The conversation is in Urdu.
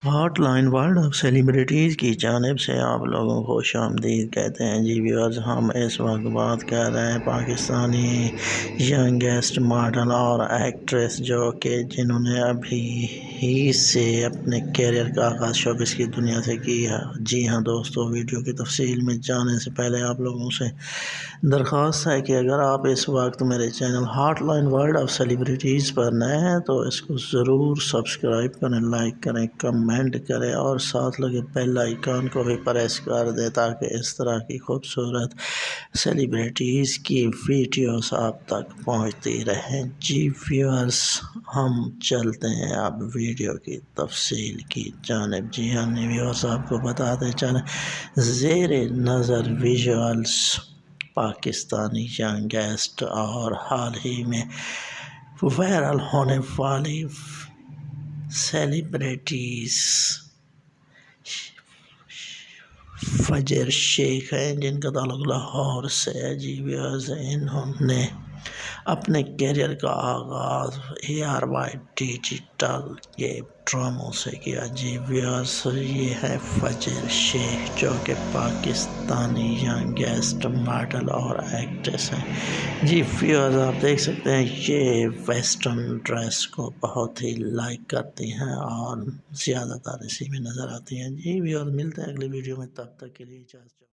Hot line world of celebrities کی جانب سے آپ لوگوں کو خوش آمدید کہتے ہیں جی ویورز۔ ہم اس وقت بات کر رہے ہیں پاکستانی ینگیسٹ ماڈل اور ایکٹریس جنہوں نے ابھی ہی سے اپنے کیریئر کا آغاز شوبز کی دنیا سے کی ہے۔ جی ہاں دوستو، ویڈیو کی تفصیل میں جانے سے پہلے آپ لوگوں سے درخواست ہے کہ اگر آپ اس وقت میرے channel hot line world of celebrities پر نئے ہیں تو اس کو ضرور سبسکرائب کریں، لائک کریں، کمنٹ کریں اور ساتھ لگے بیل آئیکن کو بھی پریس کر دیں تاکہ اس طرح کی خوبصورت سیلیبریٹیز کی ویڈیوز آپ تک پہنچتی رہیں۔ جی ویورز، ہم چلتے ہیں اب ویڈیو کی تفصیل کی جانب۔ جی ہاں ویورز، آپ کو بتاتے چلیں زیر نظر ویژوالز پاکستانی ینگیسٹ اور حال ہی میں وائرل ہونے والی سیلیبریٹیز فجر شیخ ہیں، جن کا تعلق لاہور سے ہے۔ جی ویورز، انہوں نے اپنے کیریئر کا آغاز ARY ڈیجیٹل کے ڈراموں سے کیا۔ جی ویورز، یہ ہے فجر شیخ جو کہ پاکستانی ینگیسٹ ماڈل اور ایکٹریس ہیں۔ جی ویورز، آپ دیکھ سکتے ہیں یہ ویسٹرن ڈریس کو بہت ہی لائک کرتی ہیں اور زیادہ تر اسی میں نظر آتی ہیں۔ جی ویورز، ملتے ہیں اگلی ویڈیو میں، تب تک کے لیے اجازت۔